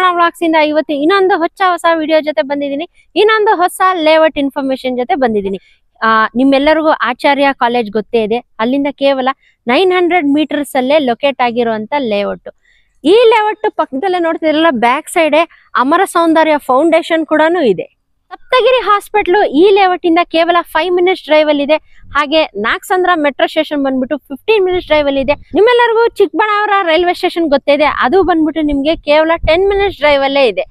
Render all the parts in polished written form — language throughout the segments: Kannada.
ಸುವರ್ಣ ಬ್ಲಾಗ್ಸ್ ಇಂದ ಇವತ್ತು ಇನ್ನೊಂದು ಹೊಸ ವಿಡಿಯೋ ಜೊತೆ ಬಂದಿದ್ದೀನಿ. ಇನ್ನೊಂದು ಹೊಸ ಲೇಔಟ್ ಇನ್ಫಾರ್ಮೇಶನ್ ಜೊತೆ ಬಂದಿದ್ದೀನಿ. ನಿಮ್ಮೆಲ್ಲರಿಗೂ ಆಚಾರ್ಯ ಕಾಲೇಜ್ ಗೊತ್ತೇ ಇದೆ. ಅಲ್ಲಿಂದ ಕೇವಲ 900 ಮೀಟರ್ಸ್ ಅಲ್ಲೇ ಲೊಕೇಟ್ ಆಗಿರುವಂತ ಲೇಔಟ್. ಈ ಲೇಔಟ್ ಪಕ್ಕದಲ್ಲೇ ನೋಡ್ತಿದ್ರಲ್ಲ, ಬ್ಯಾಕ್ ಸೈಡ್ ಅಮರ ಸೌಂದರ್ಯ ಫೌಂಡೇಶನ್ ಕೂಡ ಇದೆ. ಸಪ್ತಗಿರಿ ಹಾಸ್ಪಿಟಲ್ ಈ ಲೇಔಟ್ ಇಂದ ಕೇವಲ 5 ಮಿನಿಟ್ಸ್ ಡ್ರೈವ್ ಅಲ್ಲಿ ಇದೆ. ಹಾಗೆ ನಾಗಸಂದ್ರ ಮೆಟ್ರೋ ಸ್ಟೇಷನ್ ಬಂದ್ಬಿಟ್ಟು 15 ಮಿನಿಟ್ಸ್ ಡ್ರೈವ್ ಅಲ್ಲಿ ಇದೆ. ನಿಮ್ಮೆಲ್ಲರಿಗೂ ಚಿಕ್ಕಬಳ್ಳಾಪುರ ರೈಲ್ವೆ ಸ್ಟೇಷನ್ ಗೊತ್ತಿದೆ, ಅದು ಬಂದ್ಬಿಟ್ಟು ನಿಮ್ಗೆ ಕೇವಲ 10 ಮಿನಿಟ್ಸ್ ಡ್ರೈವ್ ಅಲ್ಲೇ ಇದೆ.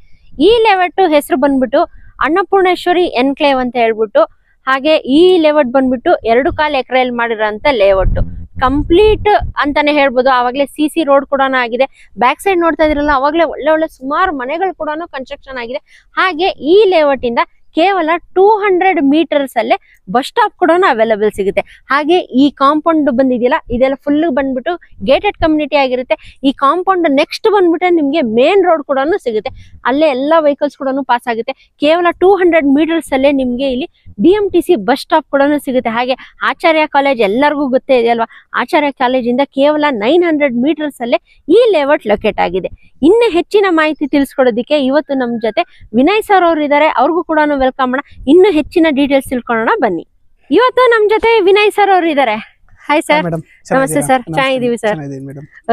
ಈ ಲೇಔಟ್ ಹೆಸರು ಬಂದ್ಬಿಟ್ಟು ಅನ್ನಪೂರ್ಣೇಶ್ವರಿ ಎನ್ಕ್ಲೇವ್ ಅಂತ ಹೇಳ್ಬಿಟ್ಟು. ಹಾಗೆ ಈ ಲೇಔಟ್ ಬಂದ್ಬಿಟ್ಟು 2.25 ಎಕರೆಯಲ್ಲಿ ಮಾಡಿರೋಂತ ಲೇಔಟ್. ಕಂಪ್ಲೀಟ್ ಅಂತಾನೆ ಹೇಳ್ಬೋದು. ಆವಾಗಲೇ CC ರೋಡ್ ಕೂಡ ಆಗಿದೆ. ಬ್ಯಾಕ್ ಸೈಡ್ ನೋಡ್ತಾ ಇದ್ರಲ್ಲ, ಅವಾಗಲೇ ಒಳ್ಳೆ ಸುಮಾರು ಮನೆಗಳು ಕೂಡ ಕನ್ಸ್ಟ್ರಕ್ಷನ್ ಆಗಿದೆ. ಹಾಗೆ ಈ ಲೇಔಟ್ ಇಂದ ಕೇವಲ 200 ಮೀಟರ್ಸ್ ಅಲ್ಲೇ ಬಸ್ ಸ್ಟಾಪ್ ಕೂಡ ಅವೈಲೇಬಲ್ ಸಿಗುತ್ತೆ. ಹಾಗೆ ಈ ಕಾಂಪೌಂಡ್ ಬಂದಿದೆಯಲ್ಲ, ಇದೆಲ್ಲ ಫುಲ್ ಬಂದ್ಬಿಟ್ಟು ಗೇಟೆಡ್ ಕಮ್ಯುನಿಟಿ ಆಗಿರುತ್ತೆ. ಈ ಕಾಂಪೌಂಡ್ ನೆಕ್ಸ್ಟ್ ಬಂದ್ಬಿಟ್ಟು ನಿಮ್ಗೆ ಮೇನ್ ರೋಡ್ ಕೂಡ ಸಿಗುತ್ತೆ. ಅಲ್ಲೇ ಎಲ್ಲಾ ವೆಹಿಕಲ್ಸ್ ಕೂಡ ಪಾಸ್ ಆಗುತ್ತೆ. ಕೇವಲ 200 ಮೀಟರ್ಸ್ ಅಲ್ಲೇ ನಿಮ್ಗೆ ಇಲ್ಲಿ BMTC ಬಸ್ ಸ್ಟಾಪ್ ಕೂಡ ಸಿಗುತ್ತೆ. ಹಾಗೆ ಆಚಾರ್ಯ ಕಾಲೇಜ್ ಎಲ್ಲರಿಗೂ ಗೊತ್ತೇ ಇದೆ ಅಲ್ವಾ. ಆಚಾರ್ಯ ಕಾಲೇಜಿಂದ ಕೇವಲ 900 ಮೀಟರ್ಸ್ ಅಲ್ಲೇ ಈ ಲೇಔಟ್ ಲೊಕೇಟ್ ಆಗಿದೆ. ಇನ್ನು ಹೆಚ್ಚಿನ ಮಾಹಿತಿ ತಿಳಿಸ್ಕೊಡೋದಕ್ಕೆ ಇವತ್ತು ನಮ್ ಜೊತೆ ವಿನಯ್ ಸರ್ ಅವರು ಇದ್ದಾರೆ. ಅವ್ರಿಗೂ ಕೂಡ ವೆಲ್ಕಮ್ ಮಾಡೋಣ. ಇನ್ನು ಹೆಚ್ಚಿನ ಡೀಟೇಲ್ಸ್ ತಿಳ್ಕೊಳ್ಳೋಣ ಬನ್ನಿ. ಇವತ್ತು ನಮ್ ಜೊತೆ ವಿನಯ್ ಸರ್ ಅವರು ಇದ್ದಾರೆ. Hi sir. ನಮಸ್ತೆ ಸರ್. ಚೆನ್ನಾಗಿದ್ದೀವಿ ಸರ್.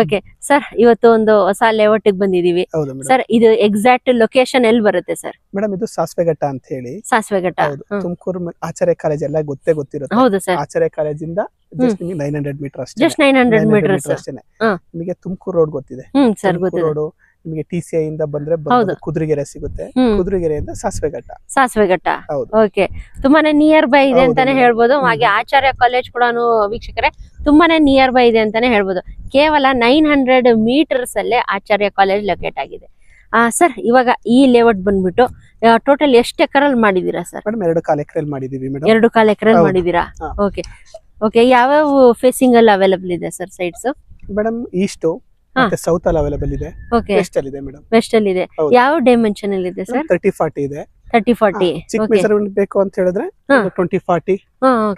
ಓಕೆ ಸರ್, ಇವತ್ತು ಒಂದು ಹೊಸ ಲೇಔಟ್ ಬಂದಿದೀವಿ ಸರ್. ಇದು ಎಕ್ಸಾಕ್ಟ್ ಲೊಕೇಶನ್ ಎಲ್ಲಿ ಬರುತ್ತೆ ಸರ್? ಮೇಡಮ್, ಇದು ಸಾಸ್ವೆಘಟ್ಟ ಅಂತ ಹೇಳಿ. ಸಾಸ್ವೆಘಟ್ಟ ತುಮಕೂರು ಆಚಾರ್ಯ ಕಾಲೇಜ್ ಎಲ್ಲ ಗೊತ್ತಿರುತ್ತೆ. ಹೌದು ಸರ್. ಆಚಾರ್ಯ ಕಾಲೇಜಿಂದ ಜಸ್ಟ್ ನಿಮಗೆ 900 ಮೀಟರ್ ಅಷ್ಟೇ. ಜಸ್ಟ್ 900 ಮೀಟರ್ಸ್ ಅಷ್ಟೇನೆ. ನಿಮಗೆ ತುಮಕೂರು ರೋಡ್ ಗೊತ್ತಿದೆ. ಸರ್ ಗೊತ್ತಿದೆ. ರೋಡ್ ನಿಮಗೆ TCI ಇಂದ ಬಂದ್ರೆ ಕುದುರೆಗೆರೆ ಸಿಗುತ್ತೆ. ಕುದುರೆಗೆರೆಯಿಂದ ಸಾಸ್ವೆಘಟ್ಟ. ಓಕೆ, ತುಂಬಾನೇ ನಿಯರ್ ಬೈ ಇದೆ ಅಂತಾನೆ ಹೇಳ್ಬೋದು. ಹಾಗೆ ಆಚಾರ್ಯ ಕಾಲೇಜ್ ಕೂಡ ವೀಕ್ಷಕರೇ ತುಂಬಾನೇ ನಿಯರ್ ಬೈ ಇದೆ ಅಂತಾನೆ ಹೇಳ್ಬೋದು. ಕೇವಲ 900 ಮೀಟರ್ಸ್ ಅಲ್ಲೇ ಆಚಾರ್ಯ ಕಾಲೇಜ್ ಲೊಕೇಟ್ ಆಗಿದೆ. ಸರ್, ಇವಾಗ ಈ ಲೇಔಟ್ ಬಂದ್ಬಿಟ್ಟು ಟೋಟಲ್ ಎಷ್ಟು ಎಕರೆಲ್ಲಿ ಮಾಡಿದೀರಾ ಸರ್? ಮೇಡಮ್, 2.25 ಎಕರೆಲ್ಲಿ ಮಾಡಿದೀವಿ ಮೇಡಮ್. 2.25 ಎಕರೆಲ್ಲಿ ಮಾಡಿದೀರಾ? Okay okay. ಯಾವ್ಯಾವ ಫೇಸಿಂಗ್ ಅಲ್ಲಿ ಅವೈಲೇಬಲ್ ಇದೆ ಸರ್ ಸೈಟ್ಸ್? ಮೇಡಮ್, ಈಸ್ಟ್ ಮತ್ತೆ ಸೌತ್ ಅಲ್ಲಿ ಅವೈಲೇಬಲ್ ಇದೆ. ಓಕೆ, ವೆಸ್ಟ್ ಅಲ್ಲಿ ಇದೆ ಮೇಡಮ್. ವೆಸ್ಟ್ ಅಲ್ಲಿ ಇದೆ. ಯಾವ ಡೈಮೆನ್ಷನ್ ಅಲ್ಲಿ ಇದೆ ಸರ್? 30-40 ಇದೆ. 30-40 ಚಿಕ್ಕ ಮೆಜರ್ಮೆಂಟ್ ಬೇಕು ಅಂತ ಹೇಳಿದ್ರೆ 20-40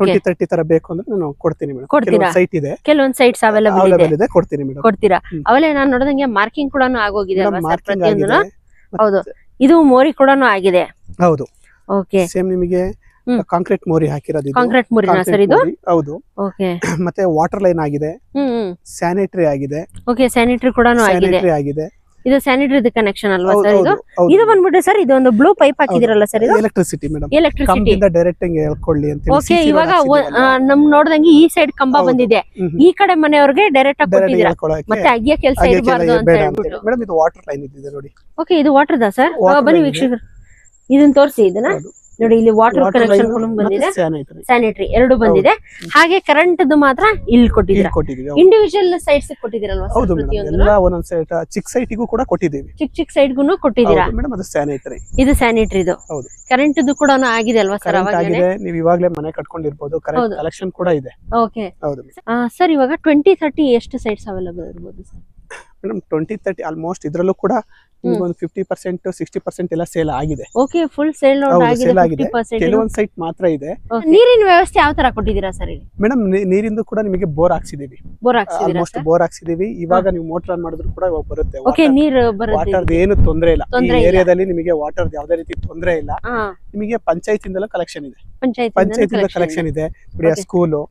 20-30 ತರ ಬೇಕು ಅಂದ್ರೆ ನಾನು ಕೊಡ್ತೀನಿ ಮೇಡಮ್. ಕೊಡ್ತೀರಾ? ಸೈಟ್ ಇದೆ, ಕೆಲವೊಂದು ಸೈಟ್ಸ್ ಅವೈಲೇಬಲ್ ಇದೆ. ಕೊಡ್ತೀನಿ ಮೇಡಮ್. ಕೊಡ್ತೀರಾ? ಅವೆಲ್ಲ ನಾನು ನೋಡಿದಂಗೆ ಮಾರ್ಕಿಂಗ್ ಕೂಡ ಆಗೋಗಿದೆ ಅಲ್ವಾ ಸರ್ ಪ್ರತಿಯೊಂದು? ಹೌದು. ಇದು ಮೋರಿ ಕೂಡ ಆಗಿದೆ. ಹೌದು. ಓಕೆ, ಸೇಮ್ ನಿಮಗೆ ಕಾಂಕ್ರೀಟ್ ಮೋರಿ ಹಾಕಿರೋದು. ಕಾಂಕ್ರೀಟ್ ಮೋರಿನಾ ಸರ್ ಇದು? ಹೌದು. ಓಕೆ. ಮತ್ತೆ ವಾಟರ್ ಲೈನ್ ಆಗಿದೆ, ಸ್ಯಾನಿಟರಿ ಆಗಿದೆ. ಓಕೆ, ಸ್ಯಾನಿಟರಿ ಕೂಡ ಆಗಿದೆ. ಇದು ಸ್ಯಾನಿಟರಿ ಕನೆಕ್ಷನ್ ಅಲ್ವಾ ಸರ್? ಇದು ಬಂದ್ಬಿಟ್ಟು ಸರ್, ಇದು ಒಂದು ಬ್ಲೂ ಪೈಪ್ ಹಾಕಿದಿರಲ್ಲ ಸರ್? ಇದು ಎಲೆಕ್ಟ್ರಿಸಿಟಿ ಮೇಡಮ್. ಎಲೆಕ್ಟ್ರಿಸಿಟಿ ಡೈರೆಕ್ಟ್ ಆಗಿ ಹೇಳ್ಕೊಳ್ಳಿ ಅಂತ. ಓಕೆ, ಇವಾಗ ನಮ್ ನೋಡ್ದಂಗೆ ಈ ಸೈಡ್ ಕಂಬ ಬಂದಿದೆ. ಈ ಕಡೆ ಮನೆಯವ್ರಿಗೆ ಡೈರೆಕ್ಟ್ ಆಗಿ ಕೊಟ್ಟಿದ್ದೀರಾ, ಮತ್ತೆ ಅಗ್ಗಿಯ ಕೆಲಸ ಇರಬಾರ್ದು ಅಂತ ಹೇಳ್ಬಿಟ್ಟು. ಮೇಡಮ್, ಇದು ವಾಟರ್ ಲೈನ್ ಇದೆ ನೋಡಿ. ಓಕೆ, ಇದು ವಾಟರ್ ದಾ ಸರ್? ಬನ್ನಿ ವೀಕ್ಷಕರು, ಇದನ್ನ ತೋರಿಸಿ. ಇದನ್ನ ನೋಡಿ, ಇಲ್ಲಿ ವಾಟರ್ ಕನೆಕ್ಷನ್ ಬಂದಿದೆ, ಸ್ಯಾನಿಟರಿ ಎರಡು ಬಂದಿದೆ. ಹಾಗೆ ಕರೆಂಟ್ ಮಾತ್ರ ಇಲ್ಲಿ ಕೊಟ್ಟಿದ್ದೀರಾ. ಇಂಡಿವಿಜುವಲ್ ಸೈಟ್ಸ್ ಕೊಟ್ಟಿದ್ದೀರಲ್ವಾ? ಹೌದು ಮೇಡಮ್, ಎಲ್ಲ ಒಂದೊಂದು ಸೈಟ್, ಚಿಕ್ಕ ಸೈಟಿಗೂ ಕೂಡ ಕೊಟ್ಟಿದ್ದೀವಿ. ಚಿಕ್ಕ ಸೈಟ್ ಗೂ ಕೊಟ್ಟಿದ್ದೀರಾ ಮೇಡಮ್. ಅದು ಸ್ಯಾನಿಟರಿ. ಇದು ಸ್ಯಾನಿಟರಿ. ಇದು ಹೌದು. ಕರೆಂಟ್ ಕೂಡ ಆಗಿದೆ ಅಲ್ವಾ ಸರ್? ನೀವು ಇವಾಗಲೇ ಮನೆ ಕಟ್ಕೊಂಡಿರ್ಬೋದು. ಕರೆಂಟ್ ಕಲೆಕ್ಷನ್ ಕೂಡ ಇದೆ. ಓಕೆ. ಹೌದು ಸರ್. ಇವಾಗ 20-30 ಎಷ್ಟು ಸೈಟ್ಸ್ ಅವೈಲೇಬಲ್ ಇರಬಹುದು ಸರ್? ಮೇಡಮ್, 20-30 ಆಲ್ಮೋಸ್ಟ್ ಇದ್ರಲ್ಲೂ ಕೂಡ ಒಂದು 50% 60% ಎಲ್ಲ ಸೇಲ್ ಆಗಿದೆ. ಓಕೆ, ಫುಲ್ ಸೇಲ್ ಆಗಿದೆ. 50% ಕೆಲವೊಂದು ಸೈಟ್ ಮಾತ್ರ ಇದೆ. ನೀರಿನ ವ್ಯವಸ್ಥೆ ಯಾವ ತರ ಕೊಟ್ಟಿದ್ದೀರಾ ಸರ್ ಇಲ್ಲಿ? ಮೇಡಮ್, ನೀರಿಂದು ಕೂಡ ನಿಮಗೆ ಬೋರ್ ಹಾಕ್ಸಿದೀವಿ. ಆಲ್ಮೋಸ್ಟ್ ಬೋರ್ ಹಾಕ್ಸಿದೀವಿ. ಇವಾಗ ನೀವು ಮೋಟರ್ ಆನ್ ಮಾಡಿದ್ರು ಕೂಡ ಬರುತ್ತೆ. ಓಕೆ, ನೀರು ಬರುತ್ತೆ. ವಾಟರ್ ಏನು ತೊಂದರೆ ಇಲ್ಲ. ಈ ಏರಿಯಾದಲ್ಲಿ ನಿಮಗೆ ವಾಟರ್ ಯಾವುದೇ ರೀತಿ ತೊಂದರೆ ಇಲ್ಲ. ನಿಮಗೆ ಪಂಚಾಯತಿಂದಲೂ ಕಲೆಕ್ಷನ್ ಇದೆ. ಪಂಚಾಯತಿಂದ ಕಲೆಕ್ಷನ್ ಇದೆ. ಸ್ಕೂಲು,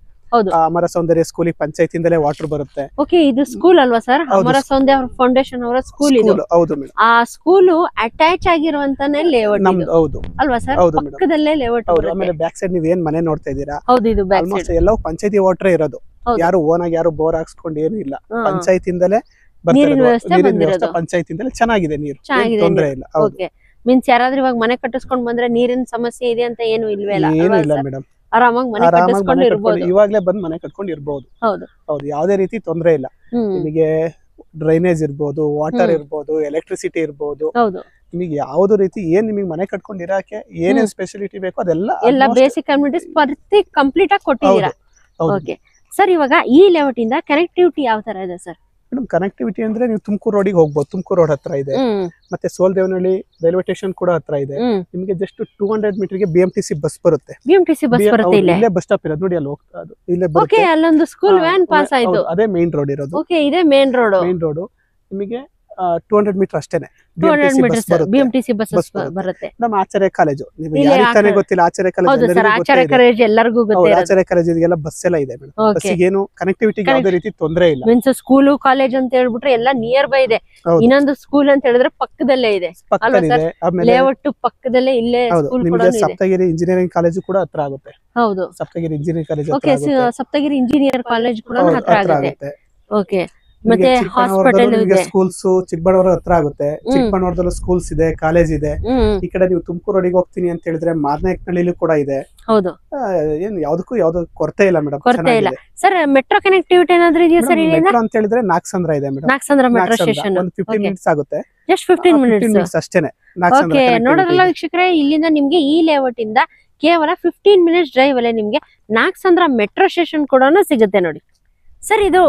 ಅಮರ ಸೌಂದರ್ಯ ಸ್ಕೂಲಿಗೆ ಪಂಚಾಯತಿಂದಲೇ ವಾಟರ್ ಬರುತ್ತೆ. ಓಕೆ, ಇದು ಸ್ಕೂಲ್ ಅಲ್ವಾ ಸರ್? ಅಮರ ಸೌಂದರ್ಯ ಫೌಂಡೇಶನ್ ಅವರ ಸ್ಕೂಲ್ ಇದು. ಹೌದು ಮೇಡಮ್. ಆ ಸ್ಕೂಲ್ ಅಟ್ಯಾಚ್ ಆಗಿರುವಂತಾನೆ ಲೇಔಟ್ ನಮ್ದು. ಹೌದು ಅಲ್ವಾ ಸರ್? ಪಕ್ಕದಲ್ಲೇ ಲೇಔಟ್. ಆಮೇಲೆ ಬ್ಯಾಕ್ ಸೈಡ್ ನೀವು ಏನ್ ಮನೆ ನೋಡ್ತಾ ಇದ್ದೀರಾ? ಹೌದು, ಇದು ಬ್ಯಾಕ್ ಸೈಡ್. ಆಲ್ಮೋಸ್ಟ್ ಎಲ್ಲವೂ ಪಂಚಾಯತಿ ವಾಟರ್ ಇರೋದು. ಯಾರು ಓನ್ ಆಗಿ ಯಾರು ಬೋರ್ ಹಾಕ್ಸ್ಕೊಂಡು ಏನು ಇಲ್ಲ. ಪಂಚಾಯತಿಂದಲೇ ನೀರಿನ ವ್ಯವಸ್ಥೆ ಪಂಚಾಯತಿಂದಲೇ ಚೆನ್ನಾಗಿದೆ. ನೀರು ತೊಂದರೆ ಇಲ್ಲ. ಓಕೆ, ಮೀನ್ಸ್ ಯಾರಾದ್ರೂ ಇವಾಗ ಮನೆ ಕಟ್ಟಿಸ್ಕೊಂಡ್ ಬಂದ್ರೆ ನೀರಿನ ಸಮಸ್ಯೆ ಇದೆ ಅಂತ ಏನು ಇಲ್ವೇ ಇಲ್ಲ? ಏನು ಇಲ್ಲ ಮೇಡಮ್. ಆರಾಮಾಗಿ ಮನೆ ಕಟ್ಟಿಸ್ಕೊಂಡು ಇರಬಹುದು. ಇವಾಗ್ಲೇ ಬಂದು ಮನೆ ಕಟ್ಕೊಂಡು ಇರಬಹುದು. ಹೌದು ಹೌದು, ಯಾವುದೇ ರೀತಿ ತೊಂದರೆ ಇಲ್ಲ. ನಿಮಗೆ ಡ್ರೈನೇಜ್ ಇರ್ಬೋದು, ವಾಟರ್ ಇರ್ಬೋದು, ಎಲೆಕ್ಟ್ರಿಸಿಟಿ ಇರ್ಬೋದು. ಹೌದು, ನಿಮಗೆ ಯಾವ್ದು ರೀತಿ ಏನ್ ನಿಮಗೆ ಮನೆ ಕಟ್ಕೊಂಡು ಇರಕ್ಕೆ ಏನೇನ್ ಸ್ಪೆಷಾಲಿಟಿ ಬೇಕು ಅದೆಲ್ಲ ಬೇಸಿಕ್ ಕಮ್ಯುನಿಟೀಸ್ ಕಂಪ್ಲೀಟ್ ಆಗಿ ಕೊಟ್ಟಿದ್ದೀರಾ. ಓಕೆ ಸರ್, ಇವಾಗ ಈ ಲೇಔಟ್ ಇಂದ ಕನೆಕ್ಟಿವಿಟಿ ಯಾವ ತರ ಇದೆ ಸರ್? ಮೇಡಮ್, ಕನೆಕ್ಟಿವಿಟಿ ಅಂದ್ರೆ ನೀವು ತುಮಕೂರು ರೋಡಿಗೆ ಹೋಗ್ಬೋದು. ತುಮಕೂರು ರೋಡ್ ಹತ್ರ ಇದೆ. ಮತ್ತೆ ಸೋಲ್ದೇವನಹಳ್ಳಿ ರೈಲ್ವೆ ಸ್ಟೇಷನ್ ಕೂಡ ಹತ್ರ ಇದೆ. ನಿಮಗೆ ಜಸ್ಟ್ 200 ಮೀಟರ್ ಗೆ BMTC ಬಸ್ ಬರುತ್ತೆ. BMTC ಬಸ್ ಬರುತ್ತೆ. ಇಲ್ಲೇ ಬಸ್ ಸ್ಟಾಪ್ ಇರೋದು ನೋಡಿ, ಅಲ್ಲಿ ಹೋಗ್ತಾ ಅದು ಇಲ್ಲೇ ಬರುತ್ತೆ. ಓಕೆ, ಅಲ್ಲೊಂದು ಸ್ಕೂಲ್ ವ್ಯಾನ್ ಪಾಸ್ ಆಯ್ತು. ಅದೇ ಮೇನ್ ರೋಡ್ ಇರೋದು. ಓಕೆ, ಇದೆ ಮೇನ್ ರೋಡ್. ನಿಮಗೆ 200 ಮೀಟರ್ ಅಷ್ಟೇನೆ 200 ಮೀಟರ್ಸ್ ಬಿಎಂಟಿಸಿ ಬಸ್ ಬರುತ್ತೆ. ನಮ್ಮ ಆಚಾರ್ಯ ಕಾಲೇಜು ನಿಮಗೆ ಯಾರಿಗಾನೆ ಗೊತ್ತಿಲ್ಲ, ಆಚಾರ್ಯ ಹೌದು ಸರ್, ಆಚಾರ್ಯ ಕಾಲೇಜ್ ಎಲ್ಲರಿಗೂ ಗೊತ್ತಿದೆ. ಆಚಾರ್ಯ ಕಾಲೇಜಿಗೆಲ್ಲ ಬಸ್ ಎಲ್ಲ ಇದೆ ಮೇಡಮ್. ಬಸ್ಸಿಗೆ ಏನು ಕನೆಕ್ಟಿವಿಟಿ ಯಾವುದೇ ರೀತಿ ತೊಂದರೆ ಇಲ್ಲ. ಮೀನ್ಸ್ ಸ್ಕೂಲು ಕಾಲೇಜ್ ಅಂತ ಹೇಳ್ಬಿಟ್ರೆ ಎಲ್ಲ ನಿಯರ್ ಬೈ ಇದೆ. ಇನ್ನೊಂದು ಸ್ಕೂಲ್ ಅಂತ ಹೇಳಿದ್ರೆ ಪಕ್ಕದಲ್ಲೇ ಇದೆ, ಲೇಔಟ್ ಪಕ್ಕದಲ್ಲೇ ಇಲ್ಲೇ ಸ್ಕೂಲ್ ಕೂಡ ಇದೆ. ಸಪ್ತಗಿರಿ ಇಂಜಿನಿಯರಿಂಗ್ ಕಾಲೇಜು ಕೂಡ ಹತ್ರ ಆಗುತ್ತೆ. ಹೌದು, Saptagiri engineering college okay, Saptagiri engineer college ಕೂಡ ಹತ್ರ ಆಗುತ್ತೆ. ಓಕೆ, ಮತ್ತೆ ಹಾಸ್ಪಿಟಲ್ ಇದೆ. ಸ್ಕೂಲ್ಸ್ ಚಿಕ್ಕಬಳ್ಳಾಪುರ ಹತ್ರ ಆಗುತ್ತೆ. ಚಿಕ್ಕಬಳ್ಳಾಪುರದಲ್ಲೂ ಸ್ಕೂಲ್ಸ್ ಇದೆ, ಕಾಲೇಜ್ ಇದೆ. ಈ ಕಡೆ ನೀವು ತುಮಕೂರು ರೋಡಿಗೆ ಹೋಗ್ತೀನಿ ಅಂತ ಹೇಳಿದ್ರೆ ಮಾರ್ನಾಯಕನಹಳ್ಳಿಲೂ ಕೂಡ ಇದೆ. ಹೌದು, ಏನು ಯಾವ್ದು ಕೊರತೆ ಇಲ್ಲ ಮೇಡಮ್. ಕೊರತೆ ಇಲ್ಲ ಸರ್. ಮೆಟ್ರೋ ಕನೆಕ್ಟಿವಿಟಿ ಏನಾದ್ರೂ ಇದೆಯಾ ಸರ್? ಮೆಟ್ರೋ ಅಂತ ಹೇಳಿದ್ರೆ ನಾಗಸಂದ್ರ ಇದೆ ಮೇಡಮ್. ನಾಗಸಂದ್ರ ಮೆಟ್ರೋ ಸ್ಟೇಷನ್ ಒಂದು 15 ಮಿನಿಟ್ಸ್ ಆಗುತ್ತೆ. ಜಸ್ಟ್ 15 ಮಿನಿಟ್ಸ್ ಅಷ್ಟೇನೆ. ಓಕೆ, ನೋಡೋದಲ್ಲ ವೀಕ್ಷಕರೇ, ಇಲ್ಲಿಂದ ನಿಮ್ಗೆ ಈ ಲೇಔಟ್ ಇಂದ ಕೇವಲ 15 ಮಿನಿಟ್ಸ್ ಡ್ರೈವ್ ಅಲ್ಲೇ ನಿಮ್ಗೆ ನಾಗಸಂದ್ರ ಮೆಟ್ರೋ ಸ್ಟೇಷನ್ ಕೂಡ ಸಿಗುತ್ತೆ ನೋಡಿ. ಸರ್, ಇದು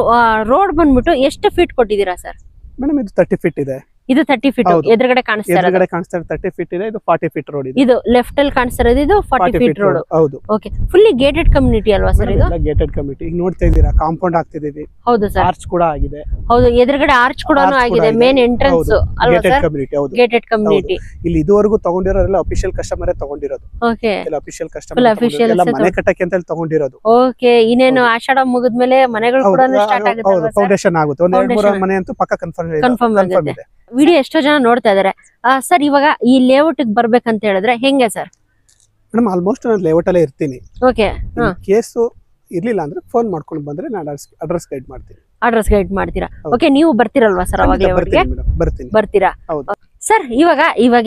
ರೋಡ್ ಬಂದ್ಬಿಟ್ಟು ಎಷ್ಟು ಫೀಟ್ ಕೊಟ್ಟಿದ್ದೀರಾ ಸರ್? ಮೇಡಮ್ ಇದು 30 ಫೀಟ್ ಇದೆ. ಇದು 30 ಫೀಟ್ ಎದುರುಗಡೆ ಕಾಣಿಸ್ತಾ ಇರೋದು 30 ಫೀಟ್ ಇದೆ. ಇದು 40 ಫೀಟ್ ರೋಡ್ ಇದೆ. ಇದು ಲೆಫ್ಟ್ ಅಲ್ಲಿ ಕಾಣಿಸ್ತಾ ಇರೋದು ಇದು 40 ಫೀಟ್ ರೋಡ್. ಹೌದು. ಓಕೆ, ಫುಲ್ಲಿ ಗೇಟೆಡ್ ಕಮ್ಯುನಿಟಿ ಅಲ್ವಾ ಸರ್ ಇದು? Gated community. ಈಗ ನೋಡ್ತಾ ಇದ್ದೀರಾ, ಕಾಂಪೌಂಡ್ ಆಗ್ತಿದೀವಿ. ಹೌದು ಸರ್, ಆರ್ಚ್ ಕೂಡ ಆಗಿದೆ. ಹೌದು, ಎದುರುಗಡೆ ಆರ್ಚ್ ಕೂಡ ಆಗಿದೆ. ಮೇನ್ ಎಂಟ್ರೆನ್ಸ್ ಅಲ್ವಾ ಸರ್? Gated community. ಹೌದು, ಗೇಟೆಡ್ ಕಮ್ಯುನಿಟಿ. ಇಲ್ಲಿ ಇದುವರೆಗೂ ತಗೊಂಡಿರೋರೆಲ್ಲ ಅಫಿಷಿಯಲ್ ಕಸ್ಟಮರ್ ತಗೊಂಡಿರೋದು. ಓಕೆ, ಅಫಿಷಿಯಲ್ ಕಸ್ಟಮರ್ ಎಲ್ಲ ಮನೆ ಕಟ್ಟಕ್ಕೆ ಅಂತ ತಗೊಂಡಿರೋದು. ಓಕೆ, ಇನ್ನೇನು ಆಷಾಢ ಮುಗಿದ್ಮೇಲೆ ಮನೆಗಳು ಕೂಡ ಸ್ಟಾರ್ಟ್ ಆಗುತ್ತೆ ಅಲ್ವಾ ಸರ್? ಫೌಂಡೇಶನ್ ಆಗುತ್ತೆ. ಒಂದು 2-3 ಮನೆ ಅಂತೂ ಪಕ್ಕ ಕನ್ಫರ್ಮ್ ಆಗುತ್ತೆ. ವಿಡಿಯೋ ಎಷ್ಟೋ ಜನ ನೋಡ್ತಾ ಇದಾರೆ ಸರ್. ಇವಾಗ ಈ ಲೇಔಟ್ ಬರ್ಬೇಕಂತ ಹೇಳಿದ್ರೆ ಹೆಂಗೆ ಸರ್? ಮೇಡಮ್ ಆಲ್ಮೋಸ್ಟ್ ನಾನು ಲೇಔಟ್ ಅಲ್ಲೇ ಇರ್ತೀನಿ. ಓಕೆ, ಕೇಸು ಇರ್ಲಿಲ್ಲ ಅಂದ್ರೆ ಫೋನ್ ಮಾಡ್ಕೊಂಡು ಬಂದ್ರೆ ನಾನು ಅಡ್ರೆಸ್ ಗೈಡ್ ಮಾಡ್ತೀನಿ. ಅಡ್ರೆಸ್ ಗೈಡ್ ಮಾಡ್ತೀರಾ? ಓಕೆ, ನೀವು ಬರ್ತೀರಲ್ವಾ ಸರ್ ಅವಾಗ ಲೇಔಟ್ಗೆ? ಬರ್ತೀರಾ? ಹೌದು ಸರ್. ಇವಾಗ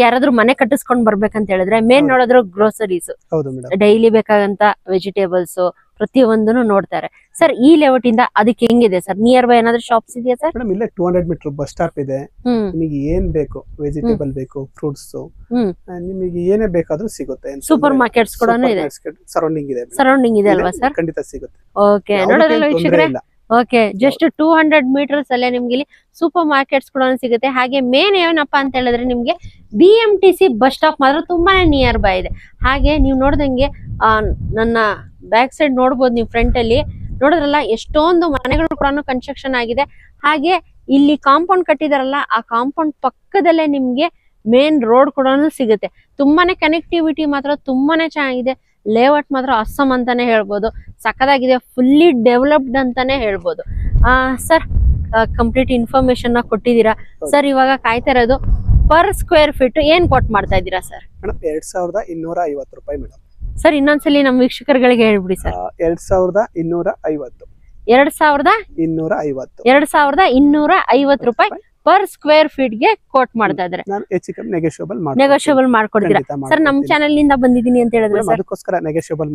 ಯಾರಾದ್ರೂ ಮನೆ ಕಟ್ಟಿಸ್ಕೊಂಡ್ ಬರ್ಬೇಕಂತ ಹೇಳಿದ್ರೆ ಮೇನ್ ನೋಡಿದ್ರು ಗ್ರೋಸರೀಸ್, ಡೈಲಿ ಬೇಕಾಗಂತ ವೆಜಿಟೇಬಲ್ಸ್ ಪ್ರತಿಯೊಂದನ್ನು ನೋಡ್ತಾರೆ ಸರ್. ಈ ಲೇಔಟ್ ಇಂದ ಅದಕ್ಕೆ ಹೆಂಗಿದೆ ಸರ್? ನಿಯರ್ ಬೈ ಏನಾದ್ರು ಶಾಪ್ಸ್ ಇದೆಯಾ ಸರ್? ಮೇಡಮ್ ಇಲ್ಲೇ 200 ಮೀಟರ್ ಬಸ್ ಸ್ಟಾಪ್ ಇದೆ. ನಿಮಗೆ ಏನ್ ಬೇಕು, ವೆಜಿಟೇಬಲ್ ಬೇಕು, ಫ್ರೂಟ್ಸ್, ನಿಮಗೆ ಏನೇ ಬೇಕಾದ್ರೂ ಸಿಗುತ್ತೆ. ಸೂಪರ್ ಮಾರ್ಕೆಟ್ಸ್ ಕೂಡ ಇದೆ, ಸರೌಂಡಿಂಗ್ ಇದೆ ಅಲ್ವಾ ಸರ್? ಖಂಡಿತ ಸಿಗುತ್ತೆ. ಓಕೆ, ನೋಡೋದಲ್ಲ ವೀಕ್ಷಕರೇ. ಓಕೆ, ಜಸ್ಟ್ 200 ಮೀಟರ್ಸ್ ಅಲ್ಲೇ ನಿಮ್ಗೆ ಇಲ್ಲಿ ಸೂಪರ್ ಮಾರ್ಕೆಟ್ಸ್ ಕೂಡ ಸಿಗುತ್ತೆ. ಹಾಗೆ ಮೇನ್ ಏನಪ್ಪಾ ಅಂತ ಹೇಳಿದ್ರೆ ನಿಮ್ಗೆ BMTC ಬಸ್ ಸ್ಟಾಪ್ ಮಾತ್ರ ತುಂಬಾನೇ ನಿಯರ್ ಬೈ ಇದೆ. ಹಾಗೆ ನೀವು ನೋಡ್ದಂಗೆ ನನ್ನ ಬ್ಯಾಕ್ ಸೈಡ್ ನೋಡ್ಬೋದು, ನೀವು ಫ್ರಂಟ್ ಅಲ್ಲಿ ನೋಡಿದ್ರಲ್ಲ ಎಷ್ಟೊಂದು ಮನೆಗಳು ಕೂಡ ಕನ್ಸ್ಟ್ರಕ್ಷನ್ ಆಗಿದೆ. ಹಾಗೆ ಇಲ್ಲಿ ಕಾಂಪೌಂಡ್ ಕಟ್ಟಿದಾರಲ್ಲ, ಆ ಕಾಂಪೌಂಡ್ ಪಕ್ಕದಲ್ಲೇ ನಿಮ್ಗೆ ಮೇನ್ ರೋಡ್ ಕೂಡ ಸಿಗುತ್ತೆ. ತುಂಬಾನೇ ಕನೆಕ್ಟಿವಿಟಿ ಮಾತ್ರ ತುಂಬಾನೇ ಚೆನ್ನಾಗಿದೆ. ಲೇಔಟ್ ಮಾತ್ರ ಅಸ್ಸಮ್ ಅಂತಾನೆ ಹೇಳ್ಬೋದು, ಸಕ್ಕದಾಗಿದೆ, ಫುಲ್ಲಿ ಡೆವಲಪ್ಡ್ ಅಂತಾನೆ ಹೇಳ್ಬೋದು. ಸರ್, ಕಂಪ್ಲೀಟ್ ಇನ್ಫಾರ್ಮೇಶನ್ ಕೊಟ್ಟಿದ್ದೀರಾ ಸರ್. ಇವಾಗ ಕಾಯ್ತಾ ಇರೋದು ಪರ್ ಸ್ಕ್ವೇರ್ ಫೀಟ್ ಏನ್ ಕೊಟ್ ಮಾಡ್ತಾ ಇದ್ದೀರಾ ಸರ್? 2250 ರೂಪಾಯಿ ಮೇಡಮ್. ಸರ್, ಇನ್ನೊಂದ್ಸಲಿ ನಮ್ಮ ವೀಕ್ಷಕರುಗಳಿಗೆ ಹೇಳ್ಬಿಡಿ ಸರ್. 2250. 2250 ರೂಪಾಯಿ ಪರ್ ಸ್ಕ್ವೇರ್ ಫೀಟ್ ಗೆ ಕೋಟ್ ಮಾಡ್ತಾ ಇದ್ದಾರೆ. ನೆಗೋಷಿಯಬಲ್ ಮಾಡ್ಕೊಡ್ತೀರಾ ಸರ್? ನಮ್ ಚಾನೆಲ್ ನಿಂದ ಬಂದಿದ್ದೀನಿ ಅಂತ ಹೇಳಿದ್ರೆ ಅದಕ್ಕೋಸ್ಕರ ನೆಗೋಷಿಯಬಲ್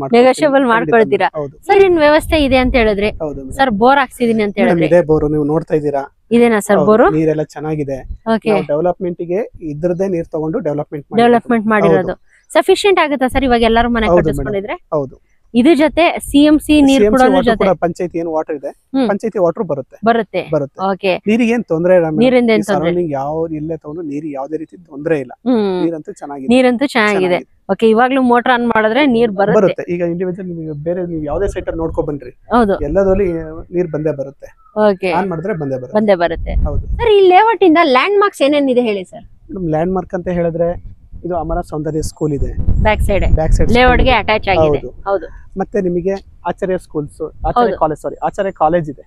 ಮಾಡ್ಕೊಡ್ತೀರಾ ಸರ್? ಇನ್ ವ್ಯವಸ್ಥೆ ಇದೆ ಅಂತ ಹೇಳಿದ್ರೆ ಸರ್, ಬೋರ್ ಹಾಕ್ಸಿದೀನಿ ಅಂತ ಹೇಳಿದ್ರೆ ಬೋರ್ ನೀವು ನೋಡ್ತಾ ಇದ್ದೀರಾ, ಇದೇನಾ ಸರ್ ಬೋರು? ನೀರೆಲ್ಲ ಚೆನ್ನಾಗಿದೆ. ಡೆವಲಪ್ಮೆಂಟ್ ಗೆ ಇದ್ರದೇ ನೀರ್ ತಗೊಂಡು ಡೆವಲಪ್ಮೆಂಟ್ ಮಾಡಿರೋದು. ಸಫಿಶಿಯಂಟ್ ಆಗುತ್ತಾ ಸರ್ ಇವಾಗ ಎಲ್ಲರೂ ಮನೆ ಕಟ್ಟಿಸ್ಕೊಂಡಿದ್ರೆ? ಹೌದು. ಇದ್ರ ಜೊತೆ CMC ನೀರ್ ಕೂಡ ಜೊತೆ ಪಂಚಾಯತಿ ಏನು ವಾಟರ್ ಇದೆ, ಪಂಚಾಯತಿ ವಾಟರ್ ಬರುತ್ತೆ. ಓಕೆ, ನೀರಿಗೆ ಏನ್ ತೊಂದರೆ ಇಲ್ಲ. ನೀರಿಂದ ಏನ್ ತೊಂದರೆ? ಯಾವ ಇಲ್ಲೇ ತಗೊಂಡು ನೀರು ಯಾವುದೇ ರೀತಿ ತೊಂದರೆ ಇಲ್ಲ. ನೀರಂತೂ ಚೆನ್ನಾಗಿದೆ. ಓಕೆ, ಇವಾಗ್ಲೂ ಮೋಟರ್ ಆನ್ ಮಾಡಿದ್ರೆ ನೀರ್ ಬರುತ್ತೆ. ಈಗ ಇಂಡಿವಿಜುವಲ್ ನೀವು ಬೇರೆ ನೀವು ಯಾವುದೇ ಸೈಟ್ ಅಲ್ಲಿ ನೋಡ್ಕೊ ಬನ್ರಿ, ಹೌದು, ಎಲ್ಲದರಲ್ಲಿ ನೀರ್ ಬಂದೇ ಬರುತ್ತೆ. ಓಕೆ, ಆನ್ ಮಾಡಿದ್ರೆ ಬಂದೇ ಬರುತ್ತೆ. ಹೌದು ಸರ್. ಈ ಲೇಔಟ್ ಇಂದ ಲ್ಯಾಂಡ್ ಮಾರ್ಕ್ಸ್ ಏನೇನಿದೆ ಹೇಳಿ ಸರ್? ಲ್ಯಾಂಡ್ ಮಾರ್ಕ್ ಅಂತ ಹೇಳಿದ್ರೆ ಇದು ಅಮರ ಸೌಂದರ್ಯ ಸ್ಕೂಲ್ ಇದೆ, ಬ್ಯಾಕ್ ಸೈಡ್ ಲೇಔಟ್ ಗೆ ಅಟ್ಯಾಚ್ ಆಗಿದೆ. ಹೌದು. ಮತ್ತೆ ನಿಮಗೆ ಆಚಾರ್ಯ ಸ್ಕೂಲ್ಸ್, ಆಚಾರ್ಯ ಕಾಲೇಜ್ ಇದೆ.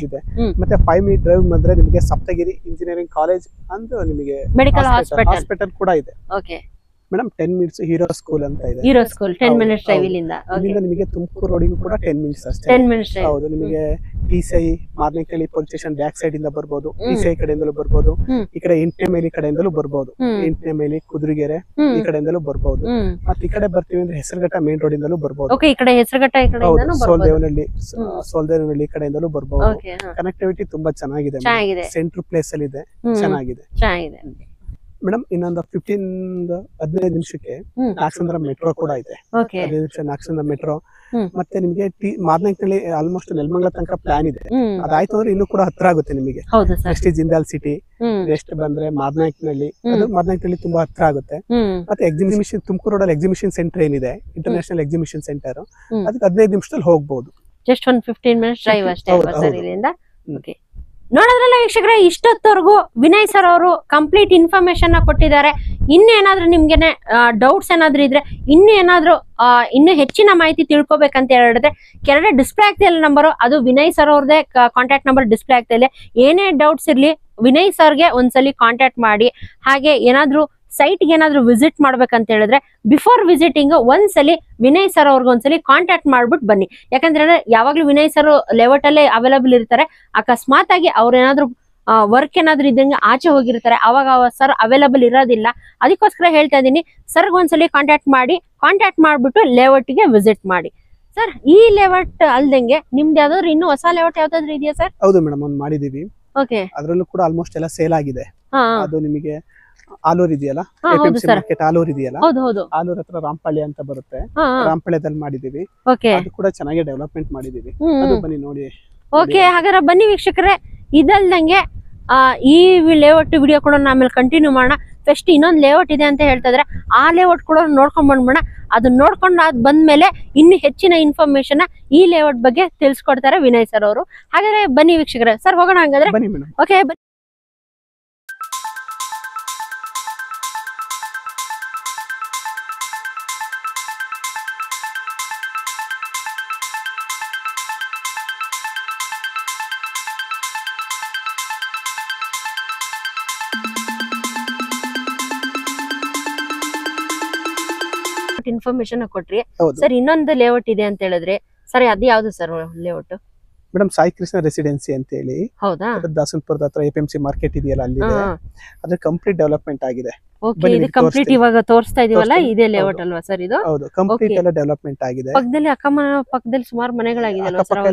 ಇದೆ. ಮತ್ತೆ 5 ಮಿನಿಟ್ ಡ್ರೈವ್ ಬಂದ್ರೆ ನಿಮಗೆ ಸಪ್ತಗಿರಿ ಇಂಜಿನಿಯರಿಂಗ್ ಕಾಲೇಜ್ ಅಂತ ನಿಮಗೆ ಮೆಡಿಕಲ್ ಹಾಸ್ಪಿಟಲ್ ಕೂಡ ಇದೆ. Okay madam 10 minutes hero school ಅಂತ ಇದೆ. ಹೀರೋ ಸ್ಕೂಲ್ 10 ಮಿನಿಟ್ಸ್ ಡ್ರೈವ್ ಇಲ್ಲಿಂದ. ನಿಮಗೆ ತುಮಕೂರು ರೋಡಿಗೂ ಕೂಡ 10 ಮಿನಿಟ್ಸ್ ಅಷ್ಟೇ. 10 ಮಿನಿಟ್ಸ್ ಡ್ರೈವ್. ಹೌದು. ನಿಮಗೆ PCI Marnekalli police station back side ಇಂದ ಬರ್ಬೋದು, PCI ಕಡೆಯಿಂದಲೂ ಬರ್ಬೋದು, ಈ ಕಡೆ ಇಂಟೆಮೇಲಿ ಕಡೆಯಿಂದಲೂ ಬರ್ಬೋದು, ಇಂಟೆಮೇಲಿ ಕುದುರೆಗೆರೆ ಈ ಕಡೆಯಿಂದಲೂ ಬರ್ಬೋದು. ಮತ್ತೆ ಈ ಕಡೆ ಬರ್ತೀವಿ ಅಂದ್ರೆ ಹೆಸರುಘಟ್ಟ ಮೇನ್ ರೋಡ್ ಇಂದಲೂ ಬರ್ಬೋದು. ಓಕೆ, ಈ ಕಡೆ ಹೆಸರುಘಟ್ಟ ಈ ಕಡೆಯಿಂದನೂ ಬರ್ಬೋದು. ಸೋಲ್ದೇವನಹಳ್ಳಿ ಕಡೆಯಿಂದಲೂ ಬರ್ಬೋದು. ಕನೆಕ್ಟಿವಿಟಿ ತುಂಬಾ ಚೆನ್ನಾಗಿದೆ. ಸೆಂಟ್ರ್ ಪ್ಲೇಸ್ ಅಲ್ಲಿ ಇದೆ, ಚೆನ್ನಾಗಿದೆ. ಮೇಡಮ್ ಇನ್ನೊಂದು 15 ನಿಮಿಷಕ್ಕೆ ನಾಗಸಂದ್ರ ಮೆಟ್ರೋ ಕೂಡ ಇದೆ. 15 ನಿಮಿಷ ನಾಗಸಂದ್ರ ಮೆಟ್ರೋ. ಮತ್ತೆ ನಿಮಗೆ ಮಾರ್ನೆಕಳ್ಳಿ ಆಲ್ಮೋಸ್ಟ್ ನೆಲಮಂಗಲ ತನಕ ಪ್ಲಾನ್ ಇದೆ. ಅದಾಯ್ತು ಅಂದ್ರೆ ಇನ್ನೂ ಕೂಡ ಹತ್ರ ಆಗುತ್ತೆ ನಿಮಗೆ. ನೆಕ್ಸ್ಟ್ ಜಿಂದಾಲ್ ಸಿಟಿ, ನೆಕ್ಸ್ಟ್ ಬಂದ್ರೆ ಮಾರ್ನೆಕಳ್ಳಿ, ಅದು ಮಾರ್ನೆಕಳ್ಳಿ ತುಂಬಾ ಹತ್ರ ಆಗುತ್ತೆ. ಮತ್ತೆ ಎಕ್ಸಿಬಿಷನ್ ತುಮಕೂರು ರೋಡಲ್ಲಿ ಎಕ್ಸಿಬಿಷನ್ ಸೆಂಟರ್ ಏನಿದೆ, ಇಂಟರ್ನ್ಯಾಷನಲ್ ಎಕ್ಸಿಬಿಷನ್ ಸೆಂಟರ್, ಅದಕ್ಕೆ 15 ನಿಮಿಷದಲ್ಲಿ ಹೋಗ್ಬಹುದು. ಜಸ್ಟ್ 15 ಮಿನಿಟ್ಸ್ ಡ್ರೈವ್ ಅಷ್ಟೇ ಇಲ್ಲಿಂದ. ಓಕೆ, ನೋಡಿದ್ರಲ್ಲ ವೀಕ್ಷಕರೇ, ಇಷ್ಟೊತ್ತವರೆಗೂ ವಿನಯ್ ಸರ್ ಅವರು ಕಂಪ್ಲೀಟ್ ಇನ್ಫಾರ್ಮೇಶನ್ ಕೊಟ್ಟಿದ್ದಾರೆ. ಇನ್ನೇನಾದ್ರೂ ನಿಮ್ಗೆನೆ ಡೌಟ್ಸ್ ಏನಾದ್ರು ಇದ್ರೆ, ಇನ್ನು ಹೆಚ್ಚಿನ ಮಾಹಿತಿ ತಿಳ್ಕೊಬೇಕಂತ ಹೇಳಿದ್ರೆ ಕೆಳಗಡೆ ಡಿಸ್ಪ್ಲೇ ಆಗ್ತಾ ಇಲ್ಲ ನಂಬರು, ಅದು ವಿನಯ್ ಸರ್ ಅವ್ರದೇ ಕಾಂಟ್ಯಾಕ್ಟ್ ನಂಬರ್ ಡಿಸ್ಪ್ಲೇ ಆಗ್ತಾ ಇದೆ. ಏನೇ ಡೌಟ್ಸ್ ಇರ್ಲಿ ವಿನಯ್ ಸರ್ಗೆ ಒಂದ್ಸಲಿ ಕಾಂಟ್ಯಾಕ್ಟ್ ಮಾಡಿ. ಹಾಗೆ ಏನಾದ್ರು ಸೈಟ್ಗೆ ಏನಾದ್ರು ವಿಸಿಟ್ ಮಾಡ್ಬೇಕಂತ ಹೇಳಿದ್ರೆ ಬಿಫೋರ್ ವಿಸಿಟಿಂಗ್ ಒಂದ್ಸಲಿ ವಿನಯ್ ಸರ್ ಅವ್ರಿಗೆ ಒಂದ್ಸಲಿ ಕಾಂಟ್ಯಾಕ್ಟ್ ಮಾಡ್ಬಿಟ್ಟು ಬನ್ನಿ. ಯಾಕಂದ್ರೆ ಯಾವಾಗ್ಲೂ ವಿನಯ್ ಸರ್ ಲೆವೆಟ್ ಅಲ್ಲೇ ಅವೈಲಬಲ್ ಇರ್ತಾರೆ. ಅಕಸ್ಮಾತ್ ಆಗಿ ಅವ್ರೇನಾದ್ರು ವರ್ಕ್ ಏನಾದ್ರು ಇದ್ದಂಗೆ ಆಚೆ ಹೋಗಿರ್ತಾರೆ, ಅವಾಗ ಸರ್ ಅವೈಲಬಲ್ ಇರೋದಿಲ್ಲ. ಅದಕ್ಕೋಸ್ಕರ ಹೇಳ್ತಾ ಇದೀನಿ, ಸರ್ಗೆ ಒಂದ್ಸಲಿ ಕಾಂಟ್ಯಾಕ್ಟ್ ಮಾಡ್ಬಿಟ್ಟು ಲೇಔಟ್ಗೆ ವಿಸಿಟ್ ಮಾಡಿ. ಸರ್, ಈ ಲೇಔಟ್ ಅಲ್ದಂಗೆ ನಿಮ್ದು ಯಾವ್ದಾದ್ರು ಇನ್ನು ಹೊಸ ಲೇಔಟ್ ಯಾವ್ದಾದ್ರು ಇದೆಯಾ ಸರ್? ಹೌದು ಮೇಡಮ್, ಒಂದು ಮಾಡಿದೀವಿ. ಓಕೆ, ಅದ್ರಲ್ಲೂ ಕೂಡ ಆಲ್ಮೋಸ್ಟ್ ಎಲ್ಲ ಸೇಲ್ ಆಗಿದೆ. ಅದು ನಿಮಗೆ ಆಲೂರ್ ಇದೆಯಲ್ಲ, ಮಾರ್ಕೆಟ್ ಆಲೂರ್ ಇದೆಯಲ್ಲ, ಆಲೂರ್ ಹತ್ರ ರಾಂಪಳ್ಳಿ ಅಂತ ಬರುತ್ತೆ, ರಾಂಪಳ್ಯದಲ್ಲಿ ಮಾಡಿದೀವಿ. ಅದು ಕೂಡ ಚೆನ್ನಾಗಿ ಡೆವಲಪ್ಮೆಂಟ್ ಮಾಡಿದೀವಿ. ಅದು ಬನ್ನಿ ನೋಡಿ. ಓಕೆ, ಹಾಗಾದ್ರೆ ಬನ್ನಿ ವೀಕ್ಷಕರೇ. ಇದಲ್ದಂಗೆ ಈ ಲೇಔಟ್ ವಿಡಿಯೋ ಕೂಡ ಆಮೇಲೆ ಕಂಟಿನ್ಯೂ ಮಾಡೋಣ. ಫಸ್ಟ್ ಇನ್ನೊಂದು ಲೇಔಟ್ ಇದೆ ಅಂತ ಹೇಳ್ತಾ ಇದ್ರೆ ಆ ಲೇಔಟ್ ಕೂಡ ನೋಡ್ಕೊಂಡ್ ಬಂದ್ಬಿಡೋಣ. ಅದನ್ನ ನೋಡ್ಕೊಂಡು ಬಂದ್ಮೇಲೆ ಇನ್ನು ಹೆಚ್ಚಿನ ಇನ್ಫಾರ್ಮೇಶನ್ ಈ ಲೇಔಟ್ ಬಗ್ಗೆ ತಿಳಿಸ್ಕೊಡ್ತಾರೆ ವಿನಯ್ ಸರ್ ಅವರು. ಹಾಗಾದ್ರೆ ಬನ್ನಿ ವೀಕ್ಷಕರೇ, ಸರ್ ಹೋಗೋಣ ಹಾಗಾದ್ರೆ. ಓಕೆ, ಇನ್ಫಾರ್ಮೇಶನ್ ಕೊಟ್ರಿ ಸರ್. ಇನ್ನೊಂದು ಲೇಔಟ್ ಇದೆ ಅಂತ ಹೇಳಿದ್ರೆ ಸರ್, ಅದು ಯಾವ್ದು sir layout? Madam, Sai Krishna residency ಅಂತ ಹೇಳಿ, ಹೌದಾ? ದಾಸನಪುರದ ಹತ್ರ APMC ಮಾರ್ಕೆಟ್ ಇದೆಯಲ್ಲ, ಅಲ್ಲಿ ಅದ್ರ ಕಂಪ್ಲೀಟ್ ಡೆವಲಪ್ಮೆಂಟ್ ಆಗಿದೆ. ಓಕೆ, ಇದು ಕಂಪ್ಲೀಟ್ ಇವಾಗ ತೋರಿಸ್ತಾ ಇದೀವಲ್ಲ, ಇದೇ ಲೇಔಟ್ ಅಲ್ವಾ ಸರ್ ಇದು? ಹೌದು, ಕಂಪ್ಲೀಟ್ ಎಲ್ಲ ಡೆವಲಪ್ಮೆಂಟ್ ಆಗಿದೆ. ಪಕ್ಕದಲ್ಲಿ ಪಕ್ಕದಲ್ಲಿ ಸುಮಾರು ಮನೆಗಳಾಗಿದೆ ಅಲ್ವಾ ಸರ್?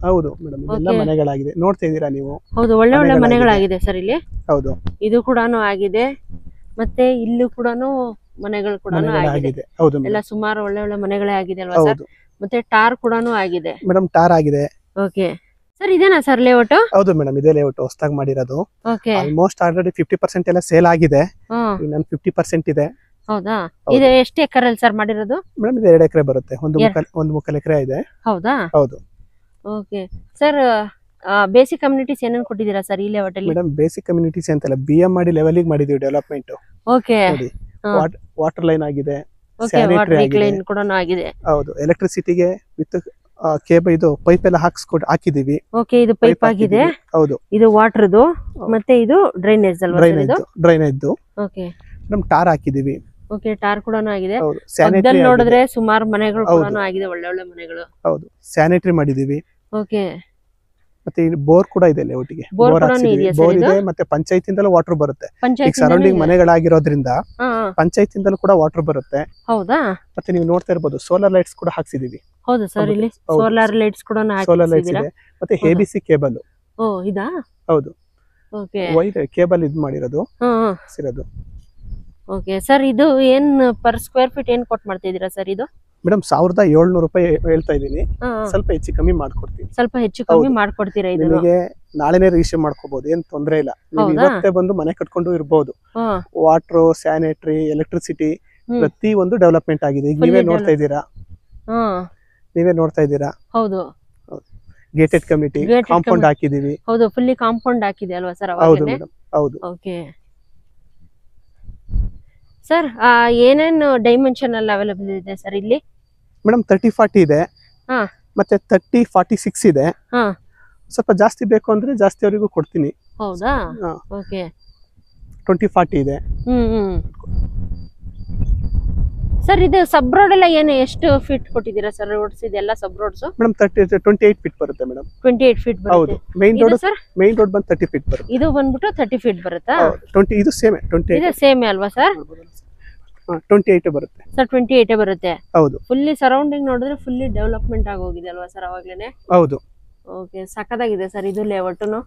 ಹೌದು ಮೇಡಮ್, ಎಲ್ಲ ಮನೆಗಳಾಗಿದೆ, ನೋಡ್ತಾ ಇದೀರಾ ನೀವು? ಹೌದು, ಒಳ್ಳೆ ಮನೆಗಳಾಗಿದೆ ಸರ್ ಇಲ್ಲಿ. ಹೌದು, ಇದು ಕೂಡ ಆಗಿದೆ, ಮತ್ತೆ ಇಲ್ಲೂ ಕೂಡ ಮನೆಗಳು ಕೂಡ ಆಗಿದೆ. ಎಲ್ಲ ಸುಮಾರು ಒಳ್ಳೆ ಮನೆಗಳೇ ಆಗಿದೆ ಅಲ್ವಾ ಸರ್? ಮತ್ತೆ ಟಾರ್ ಕೂಡ ಆಗಿದೆ ಮೇಡಮ್, ಟಾರ್ ಆಗಿದೆ. ಓಕೆ ಸರ್, ಇದೇನಾ ಸರ್ ಲೇಔಟ್? ಹೌದು ಮೇಡಮ್, ಇದೇ ಲೇಔಟ್ ಹೊಸದಾಗಿ ಮಾಡಿರೋದು. ಆಲ್ಮೋಸ್ಟ್ ಆಲ್ರೆಡಿ 50% ಎಲ್ಲ ಸೇಲ್ ಆಗಿದೆ, ಇನ್ನೊಂದು 50% ಇದೆ. ಹೌದಾ? ಇದು ಎಷ್ಟು ಎಕರೆ ಅಲ್ಲಿ ಸರ್ ಮಾಡಿರೋದು? ಮೇಡಮ್, ಇದು 2 ಎಕರೆ ಬರುತ್ತೆ, ಒಂದು ಮುಕ್ಕಾಲು ಎಕರೆ ಇದೆ. ಹೌದಾ? ಹೌದು. ಓಕೆ ಸರ್, ಬೇಸಿಕ್ ಕಮ್ಯುನಿಟೀಸ್ ಏನೇನು ಕೊಟ್ಟಿದ್ದೀರಾ ಸರ್ ಈ ಲೇಔಟ್ ಅಲ್ಲಿ? ಮೇಡಮ್, ಬೇಸಿಕ್ ಕಮ್ಯುನಿಟೀಸ್ ಅಂತಲ್ಲ, BM ಮಾಡಿ ಲೆವೆಲಿಗೆ ಮಾಡಿದೀವಿ ಡೆವಲಪ್ಮೆಂಟ್. ಓಕೆ, ವಾಟರ್ ಲೈನ್ ಆಗಿದೆ, ಹೌದು, ಎಲೆಕ್ಟ್ರಿಸಿಟಿಗೆ ವಿತ್ ಕೇಬಲ್ ಇದು ಪೈಪ್ ಎಲ್ಲ ಹಾಕಿದೀವಿ. ಓಕೆ, ಇದು ಪೈಪ್ ಆಗಿದೆ. ಹೌದು, ಇದು ವಾಟರ್ದು, ಮತ್ತೆ ಇದು ಡ್ರೈನೇಜ್ ಅಲ್ವಾ? ಡ್ರೈನೇಜ್. ಓಕೆ, ನಮ್ ಟಾರ್ ಹಾಕಿದೀವಿ. ಓಕೆ, ಟಾರ್ ಕೂಡ ಆಗಿದೆ. ನೋಡಿದ್ರೆ ಸುಮಾರು ಮನೆಗಳು ಕೂಡ ಆಗಿದೆ, ಒಳ್ಳೆ ಮನೆಗಳು. ಹೌದು, ಸ್ಯಾನಿಟರಿ ಮಾಡಿದೀವಿ. ಓಕೆ, ಮತ್ತೆ ಬೋರ್ ಕೂಡ ಇದೆ ಲೇಔಟ್ಗೆ. ಬೋರ್ ಇದೆ, ಮತ್ತೆ ಪಂಚಾಯತಿಂದಲೂ ವಾಟರ್ ಬರುತ್ತೆ. ಸರೌಂಡಿಂಗ್ ಮನೆಗಳಾಗಿರೋದ್ರಿಂದ ಪಂಚಾಯತಿಂದಲೂ ಕೂಡ ವಾಟರ್ ಬರುತ್ತೆ. ಹೌದಾ? ಮತ್ತೆ ನೀವು ನೋಡ್ತಾ ಇರಬಹುದು, ಸೋಲಾರ್ ಲೈಟ್ಸ್ ಕೂಡ ಹಾಕ್ಸಿದೀವಿ. ಹೌದು ಸರ್, ಇಲ್ಲಿ ಸೋಲಾರ್ ಲೈಟ್ಸ್ ಕೂಡ ಇದೆ, ಮತ್ತೆ ABC ಕೇಬಲ್. ಓ, ಇದಾ? ಹೌದು, ಓಕೆ, ವೈರ್ ಕೇಬಲ್ ಇದು ಮಾಡಿರೋದು ಸಿರೋದು. ಓಕೆ ಸರ್, ಇದು ಏನ್ ಪರ್ ಸ್ಕ್ವೇರ್ ಫೀಟ್ ಏನ್ ಕೊಟ್ಟು ಮಾಡ್ತಾ ಇದೀರಾ ಸರ್ ಇದು? ಮೇಡಮ್, 1700 ರೂಪಾಯಿ ಹೇಳ್ತಾ ಇದೀನಿ, ಸ್ವಲ್ಪ ಹೆಚ್ಚು ಕಮ್ಮಿ ಮಾಡ್ಕೊಡ್ತೀನಿ. ಸ್ವಲ್ಪ ಹೆಚ್ಚು ಕಮ್ಮಿ ಮಾಡ್ಕೊಡ್ತೀರಾ? ಇದು ನಿಮಗೆ ನಾಳೆನೇ ರಿಜಿಸ್ಟರ್ ಮಾಡ್ಕೋಬಹುದು, ಏನ್ ತೊಂದ್ರೆ ಇಲ್ಲ. ನೀವು ಇವತ್ತೇ ಬಂದು ಮನೆ ಕಟ್ಕೊಂಡು ಇರಬಹುದು. ವಾಟರ್, ಸ್ಯಾನಿಟರಿ, ಎಲೆಕ್ಟ್ರಿಸಿಟಿ ಪ್ರತಿ ಒಂದು ಡೆವಲಪ್ಮೆಂಟ್ ಆಗಿದೆ. ಈಗ ನೀವೇ ನೋಡ್ತಾ ಇದ್ದೀರಾ. ಹೌದು, ಗೇಟೆಡ್ ಕಮಿಟಿ, ಕಾಂಪೌಂಡ್ ಹಾಕಿದೀವಿ. ಹೌದು, ಫುಲ್ಲಿ ಕಾಂಪೌಂಡ್ ಹಾಕಿದೆ ಅಲ್ವಾ ಸರ್? ಹೌದು ಮೇಡಮ್, ಹೌದು. ಓಕೆ ಸರ್, ಏನೇನು ಡೈಮೆನ್ಷನ್ ಅಲ್ಲಿ ಅವೈಲೇಬಲ್ ಇದೆ ಸರ್ ಇಲ್ಲಿ? ಮೇಡಮ್, 30-40 ಇದೆ, ಮತ್ತೆ 30-46 ಇದೆ. ಸ್ವಲ್ಪ ಜಾಸ್ತಿ ಬೇಕು ಅಂದ್ರೆ ಜಾಸ್ತಿ ಅವರಿಗೂ ಕೊಡ್ತೀನಿ. ಹೌದಾ? ಓಕೆ, 20-40 ಇದೆ. ಸರ್, ಇದು ಸಬ್ ರೋಡ್ ಎಲ್ಲ ಏನು ಎಷ್ಟು ಫೀಟ್ ಕೊಟ್ಟಿದ್ದೀರಾ ಸರ್? ರೋಡ್ಸ್ ಇದೆಲ್ಲ ಸಬ್ ರೋಡ್ಸ್ ಮೇಡಮ್ 28 ಫೀಟ್ ಬರುತ್ತೆ ಮೇಡಮ್. 28 ಫೀಟ್ ಬರುತ್ತೆ. ಹೌದು, ಮೇನ್ ರೋಡ್ ಬಂದು 30 ಫೀಟ್ ಬರುತ್ತೆ. ಇದು ಬಂದ್ಬಿಟ್ಟು 30 ಫೀಟ್ ಬರುತ್ತಾ? 20 ಇದು ಸೇಮ್ 28. ಇದು ಸೇಮ್ ಅಲ್ವಾ ಸರ್? 28 ಬರುತ್ತೆ ಸರ್. 28 ಬರುತ್ತೆ. ಹೌದು. ಫುಲ್ಲಿ ಸರೌಂಡಿಂಗ್ ನೋಡಿದ್ರೆ ಫುಲ್ಲಿ ಡೆವಲಪ್ಮೆಂಟ್ ಆಗಿ ಹೋಗಿದೆ ಅಲ್ವಾ ಸರ್ ಅವಾಗ್ಲೇನೆ? ಹೌದು. ಓಕೆ, ಸಕ್ಕತ್ತಾಗಿದೆ ಸರ್ ಇದು ಲೇಔಟ್ನು.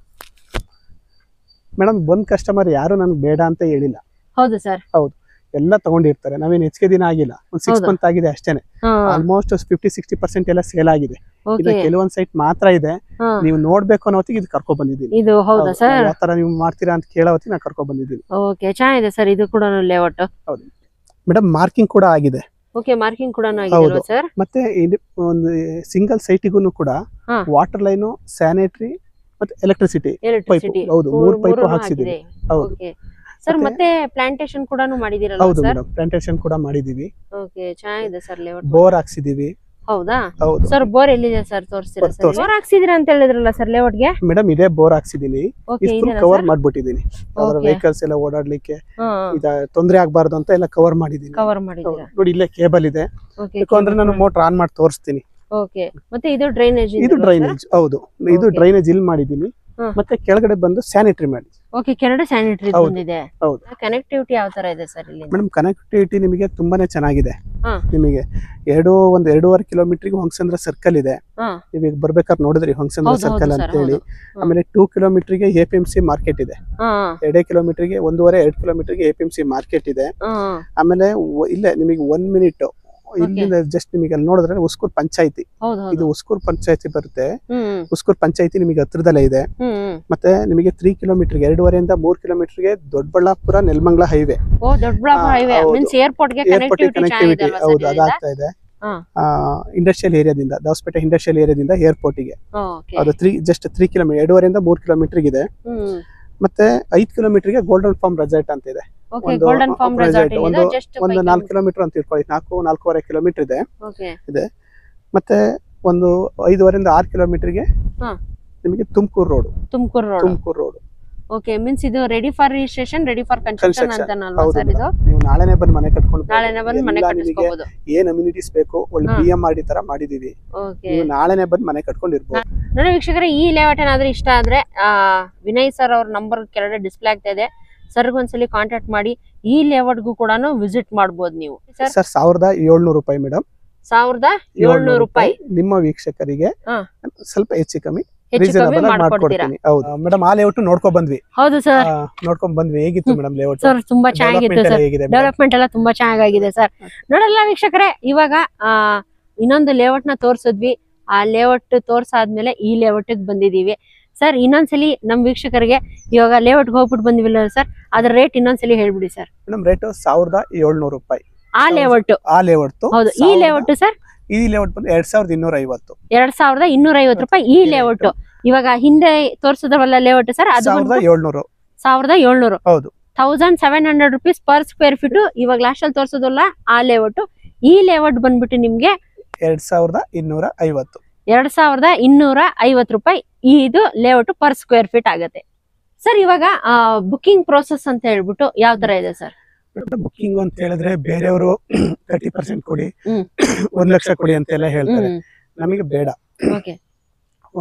ಮೇಡಮ್, ಬಂದ್ ಕಸ್ಟಮರ್ ಯಾರು ನನಗೆ ಬೇಡ ಅಂತ ಹೇಳಿಲ್ಲ. ಹೌದು ಸರ್. ಹೌದು, ಎಲ್ಲ ತಗೊಂಡಿರ್ತಾರೆ. ನಾವೇನು ಹೆಚ್ಚಿಗೆ ದಿನ ಆಗಿಲ್ಲ, ಒಂದು 6 ಮಂತ್ ಆಗಿದೆ ಅಷ್ಟೇನೆ. ಆಲ್ಮೋಸ್ಟ್ 50-60% ಎಲ್ಲ ಸೇಲ್ ಆಗಿದೆ. ಇದು ಕೆಲವೊಂದ್ ಸೈಟ್ ಮಾತ್ರ ಇದೆ. ನೀವು ನೋಡ್ಬೇಕು ಅನ್ನೋ ಹೊತ್ತಿಗೆ ಇದು ಕರ್ಕೊ ಬಂದಿದ್ದೀನಿ. ಇದು ಹೌದಾ ಸರ್? ಯಾವ ತರ ನೀವು ಮಾಡ್ತೀರಾ ಅಂತ ಕೇಳೋ ಹೊತ್ತಿಗೆ ನಾನು ಕರ್ಕೊ ಬಂದಿದ್ದೀನಿ. ಓಕೆ, ಚೆನ್ನಾಗಿದೆ ಸರ್ ಇದು ಕೂಡ ಲೇಔಟ್. ಹೌದು ಮೇಡಮ್, ಮಾರ್ಕಿಂಗ್ ಕೂಡ ಆಗಿದೆ. ಓಕೆ, ಮಾರ್ಕಿಂಗ್ ಕೂಡ ಆಗಿದೆ ಸರ್. ಮತ್ತೆ ಒಂದು ಸಿಂಗಲ್ ಸೈಟಿಗೂ ಕೂಡ ವಾಟರ್ ಲೈನು, ಸ್ಯಾನಿಟರಿ ಮತ್ತೆ ಎಲೆಕ್ಟ್ರಿಸಿಟಿ ಪೈಪ್. ಹೌದು, 3 ಪೈಪ್ ಹಾಕ್ಸಿದೀವಿ. ಹೌದು ಸರ್. ಮತ್ತೆ ಪ್ಲಾಂಟೇಶನ್ ಕೂಡ ಮಾಡಿದಿರಲ್ಲ ಹೌದು ಮೇಡಂ, ಪ್ಲಾಂಟೇಶನ್ ಕೂಡ ಮಾಡಿದೀವಿ. ಓಕೆ, ಚೆನ್ನಾಗಿದೆ ಸರ್ ಲೇಔಟ್. ಬೋರ್ ಹಾಕ್ಸಿದೀವಿ. ಹೌದಾ ಹೌದು ಸರ್. ಬೋರ್ ಎಲ್ಲಿದೆ ಸರ್, ತೋರಿಸ್ತೀರಾ ಸರ್? ಬೋರ್ ಹಾಕ್ಸಿದಿರಾ ಅಂತ ಹೇಳಿದ್ರಲ್ಲ ಸರ್ ಲೇಔಟ್ ಗೆ? ಮೇಡಂ ಇದೇ ಬೋರ್ ಹಾಕ್ಸಿದೀನಿ. ಕವರ್ ಮಾಡ್ಬಿಟ್ಟಿದೀನಿ. ಅದರ ವೆಹಿಕಲ್ಸ್ ಎಲ್ಲ ಓಡಾಡ್ಲಿಕ್ಕೆ ತೊಂದರೆ ಆಗ್ಬಾರ್ದು ಅಂತ ಎಲ್ಲ ಕವರ್ ಮಾಡಿದೀನಿ. ನೋಡಿ ಇಲ್ಲೇ ಕೇಬಲ್ ಇದೆ. ಯಾಕಂದ್ರೆ ನಾನು ಮೋಟರ್ ಆನ್ ಮಾಡಿ ತೋರಿಸ್ತೀನಿ. ಓಕೆ. ಮತ್ತೆ ಇದು ಡ್ರೈನೇಜ್? ಇದು ಡ್ರೈನೇಜ್. ಹೌದು, ಇದು ಡ್ರೈನೇಜ್ ಇಲ್ಲಿ ಮಾಡಿದೀನಿ. ಮತ್ತೆ ಕೆಳಗಡೆ ಬಂದು ಸ್ಯಾನಿಟರಿ ಮಾಡಿ. ಓಕೆ, ಕೆಳಗಡೆ ಸ್ಯಾನಿಟರಿ ಬಂದಿದೆ. ಹೌದು. ಕನೆಕ್ಟಿವಿಟಿ ಯಾವ ತರ ಇದೆ ಸರ್ ಇಲ್ಲಿ? ಮೇಡಂ ಕನೆಕ್ಟಿವಿಟಿ ನಿಮಗೆ ತುಂಬಾನೇ ಚೆನ್ನಾಗಿದೆ. ನಿಮಗೆ 2.5 ಕಿಲೋಮೀಟರ್ ಹೊಂಗಸಂದ್ರ ಸರ್ಕಲ್ ಇದೆ. ನೀವೀಗ ಬರ್ಬೇಕಾದ್ರೆ ನೋಡಿದ್ರಿ ಹೊಂಗಸಂದ್ರ ಸರ್ಕಲ್ ಅಂತ ಹೇಳಿ. ಆಮೇಲೆ 2 ಕಿಲೋಮೀಟರ್ APMC ಮಾರ್ಕೆಟ್ ಇದೆ. 2 ಕಿಲೋಮೀಟರ್ 1.5-2 ಕಿಲೋಮೀಟರ್ APMC ಮಾರ್ಕೆಟ್ ಇದೆ. ಆಮೇಲೆ ಇಲ್ಲೇ ನಿಮಗೆ 1 ಮಿನಿಟ್ ಇಲ್ಲಿಂದ ಜಸ್ಟ್ ನಿಮಗೆ ಅಲ್ಲಿ ನೋಡಿದ್ರೆ ಉಸ್ಕೂರ್ ಪಂಚಾಯತಿ, ಇದು ಉಸ್ಕೂರ್ ಪಂಚಾಯತಿ ಬರುತ್ತೆ. ಉಸ್ಕೂರ್ ಪಂಚಾಯತಿ ನಿಮಗೆ ಹತ್ರದಲ್ಲೇ ಇದೆ. ಮತ್ತೆ ನಿಮಗೆ 3 ಕಿಲೋಮೀಟರ್ 2.5 ಇಂದ 3 ಕಿಲೋಮೀಟರ್ಗೆ ದೊಡ್ಡಬಳ್ಳಾಪುರ ನೆಲಮಂಗಲ ಹೈವೇ. ಕನೆಕ್ಟಿವಿಟಿ ಹೌದು, ಅದಾಗ್ತಾ ಇದೆ. ಇಂಡಸ್ಟ್ರಿಯಲ್ ಏರಿಯಾದಿಂದ, ದಾವಸ್ಪೇಟೆ ಇಂಡಸ್ಟ್ರಿಯಲ್ ಏರಿಯಾದಿಂದ ಏರ್ಪೋರ್ಟ್ಗೆ ಅದು ಜಸ್ಟ್ 3 ಕಿಲೋಮೀಟರ್ 2.5 ಇಂದ 3 ಕಿಲೋಮೀಟರ್ ಇದೆ. ಮತ್ತೆ 5 ಕಿಲೋಮೀಟರ್ಗೆ ಗೋಲ್ಡನ್ ಫಾರ್ಮ್ ರೆಸಾರ್ಟ್ ಅಂತ ಇದೆ. ಒಂದು 4 ಕಿಲೋಮೀಟರ್ ಅಂತ ಇಟ್ಕೊಳ್ಳಿ, 4.5 ಕಿಲೋಮೀಟರ್ ಇದೆ. ಮತ್ತೆ ಒಂದು 5.5 ಇಂದ 6 ಕಿಲೋಮೀಟರ್ಗೆ ನಿಮಗೆ ತುಮಕೂರು ರೋಡ್. ಓಕೆ, ಮೀನ್ಸ್ ಇದು ready for registration, ready for construction ಅಂತ ಅಲ್ವಾ ಸರ್? ಇದು ನೀವು ನಾಳೆನೇ ಬಂದು ಮನೆ ಕಟ್ಕೊಂಡು ಕಟ್ಟಿಸ್ಕೋಬಹುದು. ಏನ್ ಅಮ್ಯುನಿಟೀಸ್ ಬೇಕು ಒಳ್ಳೆ BMRD ತರ ಮಾಡಿದೀವಿ. ನೀವು ನಾಳೆನೇ ಬಂದು ಮನೆ ಕಟ್ಕೊಂಡು ಇರ್ಬೋದು. ನೋಡಿ ವೀಕ್ಷಕರೇ, ಈ ಲೇಔಟ್ ಏನಾದ್ರೂ ಇಷ್ಟ ಆದ್ರೆ ವಿನಯ್ ಸರ್ ಅವ್ರ ನಂಬರ್ ಕೆಳಗಡೆ ಡಿಸ್ಪ್ಲೇ ಆಗ್ತಾ ಇದೆ. ಸರ್ ಒಂದ್ಸಲಿ ಕಾಂಟ್ಯಾಕ್ಟ್ ಮಾಡಿ. ಈ ಲೇಔಟ್ಗೂ ಕೂಡ ವಿಸಿಟ್ ಮಾಡಬಹುದು ನೀವು. ಸರ್ 1700 ರೂಪಾಯಿ ಮೇಡಮ್. 1700 ರೂಪಾಯಿ ನಿಮ್ಮ ವೀಕ್ಷಕರಿಗೆ ಸ್ವಲ್ಪ ಹೆಚ್ಚು ಕಮ್ಮಿ ಮಾಡ್ಕೊಡ್ತೀನಿ. ಹೌದು ಮೇಡಮ್, ಆ ಲೇಔಟ್ ನೋಡ್ಕೊಂಡ್ ಬಂದ್ವಿ. ಹೌದು ಸರ್, ನೋಡ್ಕೊಂಡ್ ಬಂದ್ವಿ. ಹೇಗಿತ್ತು ಮೇಡಮ್ ಲೇಔಟ್? ಸರ್ ತುಂಬಾ ಚೆನ್ನಾಗಿತ್ತು ಸರ್. ಡೆವಲಪ್ಮೆಂಟ್ ಎಲ್ಲ ತುಂಬಾ ಚೆನ್ನಾಗಿದೆ ಸರ್. ನೋಡಲ್ಲ ವೀಕ್ಷಕರೇ, ಇವಾಗ ಇನ್ನೊಂದು ಲೇಔಟ್ ನ ತೋರ್ಸಿದ್ವಿ. ಆ ಲೇಔಟ್ ತೋರ್ಸಾದ್ಮೇಲೆ ಈ ಲೇಔಟ್ ಬಂದಿದೀವಿ. ಸರ್ ಇನ್ನೊಂದ್ಸಲಿ ನಮ್ ವೀಕ್ಷಕರಿಗೆ ಇವಾಗ ಲೇಔಟ್ ಹೋಗ್ಬಿಟ್ಟು ಬಂದಿವಿಲ್ಲ ಸರ್, ಅದ್ರ ರೇಟ್ ಇನ್ನೊಂದ್ಸಲಿ ಹೇಳ್ಬಿಡಿ ಸರ್. ಮೇಡಮ್ ರೇಟ್ 1700 ರೂಪಾಯಿ ಆ ಲೇಔಟ್. ಹೌದು, ಈ ಲೇಔಟ್ ಸರ್? ಈ ಲೇಔಟ್ ಬಂದು 2250. 2250 ರೂಪಾಯಿ ಈ ಲೇಔಟ್. ಇವಾಗ ಹಿಂದೆ ತೋರಿಸಿದ್ರವಲ್ಲ ಲೇಔಟ್ ಸರ್, ಅದು 1700. ಹೌದು, 1700 rupees ಪರ್ ಸ್ಕ್ವೇರ್ ಫೀಟ್. ಇವಾಗ ಲಾಸ್ಟ್ ಅಲ್ಲಿ ತೋರಿಸೋದಲ್ಲ ಆ ಲೇಔಟ್. ಈ ಲೇಔಟ್ ಬಂದ್ಬಿಟ್ಟು ನಿಮ್ಗೆ 2250. 2250 ರೂಪಾಯಿ ಇದು ಲೇಔಟ್ ಪರ್ ಸ್ಕ್ವೇರ್ ಫೀಟ್ ಆಗುತ್ತೆ ಸರ್. ಇವಾಗ ಬುಕಿಂಗ್ ಪ್ರೋಸೆಸ್ ಅಂತ ಹೇಳ್ಬಿಟ್ಟು ಯಾವ ತರ ಇದೆ ಸರ್? ಬುಕಿಂಗ್ ಅಂತ ಹೇಳಿದ್ರೆ ಬೇರೆಯವರು 30% ಕೊಡಿ, 1 ಲಕ್ಷ ಕೊಡಿ ಅಂತೆಲ್ಲ ಹೇಳ್ತಾರೆ. ನಮಗೆ ಬೇಡ,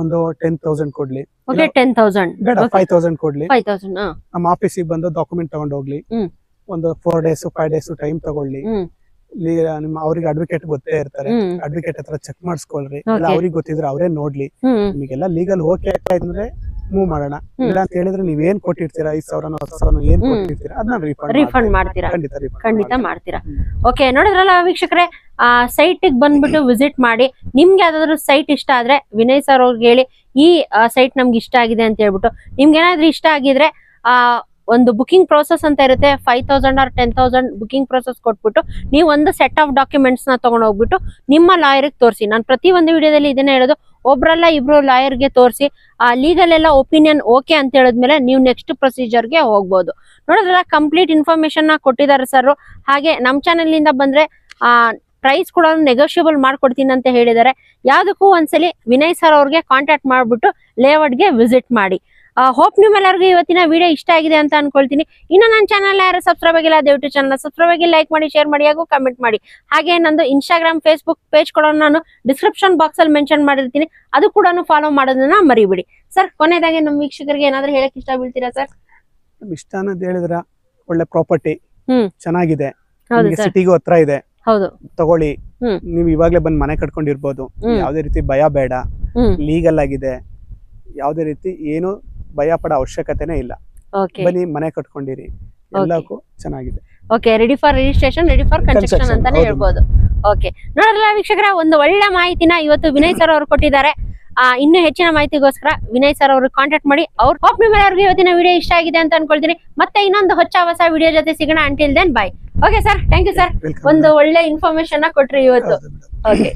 ಒಂದು 10,000 ಕೊಡ್ಲಿ. 10,000 ಬೇಡ, 5,000 ಕೊಡ್ಲಿ. 5,000 ನಮ್ಮ ಆಫೀಸಿಗೆ ಬಂದು ಡಾಕ್ಯುಮೆಂಟ್ ತಗೊಂಡು ಹೋಗ್ಲಿ. ಒಂದು 4 ಡೇಸ್ 5 ಡೇಸ್ ಟೈಮ್ ತಗೊಳ್ಳಿ. ನಿಮ್ಮ ಅವ್ರಿಗೆ ಅಡ್ವೊಕೇಟ್ ಗೊತ್ತೇ ಇರ್ತಾರೆ, ಅಡ್ವೊಕೇಟ್ ಹತ್ರ ಚೆಕ್ ಮಾಡಿಸ್ಕೊಳ್ರಿ. ಇಲ್ಲ ಅವ್ರಿಗೆ ಗೊತ್ತಿದ್ರೆ ಅವರೇ ನೋಡ್ಲಿ. ನಿಮಗೆಲ್ಲ ಲೀಗಲ್ ಓಕೆ ಆಗ್ತಾ ಇದ್ರೆ ಮೂವ್ ಮಾಡೋಣ. ಇಲ್ಲ ಅಂತ ಹೇಳಿದ್ರೆ ನೀವ್ ಏನ್ ಕೊಟ್ಟಿರ್ತೀರಾ, 5,000 10,000 ಏನ್ ಕೊಟ್ಟಿರ್ತೀರಾ ಅದನ್ನ ರೀಫಂಡ್ ಮಾಡ್ತೀರಾ? ಖಂಡಿತ ಮಾಡ್ತೀರಾ. ಓಕೆ, ನೋಡಿದ್ರಲ್ಲ ವೀಕ್ಷಕರೇ, ಸೈಟ್ ಬಂದ್ಬಿಟ್ಟು ವಿಸಿಟ್ ಮಾಡಿ. ನಿಮ್ಗೆ ಯಾವ್ದಾದ್ರು ಸೈಟ್ ಇಷ್ಟ ಆದ್ರೆ ವಿನಯ್ ಸರ್ ಅವ್ರಿಗೆ ಹೇಳಿ, ಈ ಸೈಟ್ ನಮ್ಗೆ ಇಷ್ಟ ಆಗಿದೆ ಅಂತ ಹೇಳ್ಬಿಟ್ಟು. ನಿಮ್ಗೆ ಏನಾದ್ರೂ ಇಷ್ಟ ಆಗಿದ್ರೆ ಒಂದು ಬುಕಿಂಗ್ ಪ್ರೋಸೆಸ್ ಅಂತ ಇರುತ್ತೆ. 5,000 or 10,000 ಬುಕಿಂಗ್ ಪ್ರೋಸೆಸ್ ಕೊಟ್ಬಿಟ್ಟು ನೀವು ಒಂದು ಸೆಟ್ ಆಫ್ ಡಾಕ್ಯುಮೆಂಟ್ಸ್ ನ ತಗೊಂಡು ಹೋಗ್ಬಿಟ್ಟು ನಿಮ್ಮ ಲಾಯರ್ಗೆ ತೋರಿಸಿ. ನಾನು ಪ್ರತಿ ಒಂದು ವಿಡಿಯೋದಲ್ಲಿ ಇದನ್ನೇ ಹೇಳೋದು, ಒಬ್ರಲ್ಲ ಇಬ್ರು ಲಾಯರ್ಗೆ ತೋರಿಸಿ ಲೀಗಲ್ ಎಲ್ಲ ಒಪಿನಿಯನ್ ಓಕೆ ಅಂತ ಹೇಳಿದ್ಮೇಲೆ ನೀವು ನೆಕ್ಸ್ಟ್ ಪ್ರೊಸೀಜರ್ಗೆ ಹೋಗ್ಬೋದು. ನೋಡಿದ್ರಲ್ಲ, ಕಂಪ್ಲೀಟ್ ಇನ್ಫಾರ್ಮೇಶನ್ ನ ಕೊಟ್ಟಿದ್ದಾರೆ ಸರ್. ಹಾಗೆ ನಮ್ಮ ಚಾನೆಲ್ ಇಂದ ಬಂದ್ರೆ ಪ್ರೈಸ್ ಕೂಡ ನೆಗೋಷಿಯಬಲ್ ಮಾಡ್ಕೊಡ್ತೀನಿ ಅಂತ ಹೇಳಿದ್ದಾರೆ. ಯಾವ್ದಕ್ಕೂ ಒಂದ್ಸಲಿ ವಿನಯ್ ಸರ್ ಅವ್ರಿಗೆ ಕಾಂಟ್ಯಾಕ್ಟ್ ಮಾಡ್ಬಿಟ್ಟು ಲೇಔಟ್ಗೆ ವಿಸಿಟ್ ಮಾಡಿ. ಹೋಪ್ ನಿಮ್ಮೆಲ್ಲರಿಗೂ ಇವತ್ತಿನ ವಿಡಿಯೋ ಇಷ್ಟ ಆಗಿದೆ ಅಂತ ಅನ್ಕೊಳ್ತೀನಿ. ಇನ್ನು ನನ್ನ ಚಾನಲ್ ಯಾರು ಸಬ್ಸ್ಕ್ರೈಬ್ ಆಗಿಲ್ಲ, ದಯವಿಟ್ಟು ಚಾನಲ್ ಸಬ್ಸ್ಕ್ರೈಬ್ ಆಗಿ, ಲೈಕ್ ಮಾಡಿ, ಶೇರ್ ಮಾಡಿ, ಹಾಗೂ ಕಮೆಂಟ್ ಮಾಡಿ. ಹಾಗೆ ನಂದು ಇನ್ಸ್ಟಾಗ್ರಾಮ್, ಫೇಸ್ಬುಕ್ ಪೇಜ್ ಕೂಡ ನಾನು ಡಿಸ್ಕ್ರಿಪ್ಷನ್ ಬಾಕ್ಸ್ ಅಲ್ಲಿ ಮೆನ್ಷನ್ ಮಾಡಿರ್ತೀನಿ, ಅದು ಕೂಡ ಫಾಲೋ ಮಾಡೋದನ್ನ ಮರಿಬಿಡಿ. ಸರ್ ಕೊನೆಯದಾಗಿ ನಮ್ಮ ವೀಕ್ಷಕರಿಗೆ ಏನಾದ್ರೂ ಹೇಳಕ್ ಇಷ್ಟ ಬೀಳ್ತೀರಾ ಸರ್? ಇಷ್ಟ ಅನ್ನೋದು ಹೇಳಿದ್ರ, ಒಳ್ಳೆ ಪ್ರಾಪರ್ಟಿ ಚೆನ್ನಾಗಿದೆ, ಸಿಟಿಗೂ ಹತ್ರ ಇದೆ, ಹೌದು ತಗೊಳ್ಳಿ. ನೀವು ಇವಾಗ್ಲೇ ಬಂದ್ ಮನೆ ಕಟ್ಕೊಂಡಿರ್ಬೋದು. ಯಾವ್ದೇ ರೀತಿ ಭಯ ಬೇಡ, ಲೀಗಲ್ ಆಗಿದೆ, ಯಾವ್ದೇ ರೀತಿ ಏನು ಭಯ ಪಡೋ ಅವಶ್ಯಕತೆನೇ ಇಲ್ಲ. ಬನ್ನಿ ಮನೆ ಕಟ್ಕೊಂಡಿರಿ, ಎಲ್ಲಕ್ಕೂ ಚೆನ್ನಾಗಿದೆ. Okay, ready for registration, ready for construction ಅಂತಾನೆ ಹೇಳ್ಬೋದು. ಓಕೆ, ನೋಡಲ್ಲ ವೀಕ್ಷಕರ, ಒಂದು ಒಳ್ಳೆ ಮಾಹಿತಿನ ಇವತ್ತು ವಿನಯ್ ಸರ್ ಅವರು ಕೊಟ್ಟಿದ್ದಾರೆ. ಇನ್ನು ಹೆಚ್ಚಿನ ಮಾಹಿತಿಗೋಸ್ಕರ ವಿನಯ್ ಸರ್ ಅವರು ಕಾಂಟ್ಯಾಕ್ಟ್ ಮಾಡಿ. ಅವ್ರ ಹೋಪ್ ನಿಮ್ಮೆಲ್ಲರಿಗೂ ಇವತ್ತಿನ ವಿಡಿಯೋ ಇಷ್ಟ ಆಗಿದೆ ಅಂತ ಅನ್ಕೊಳ್ತೀನಿ. ಮತ್ತೆ ಇನ್ನೊಂದು ಹೊಸ ವಿಡಿಯೋ ಜೊತೆ ಸಿಗೋಣ. Until then bye. Okay sir, thank you sir. ಒಂದು ಒಳ್ಳೆ ಇನ್ಫಾರ್ಮೇಶನ್ ಕೊಟ್ರಿ ಇವತ್ತು. ಓಕೆ.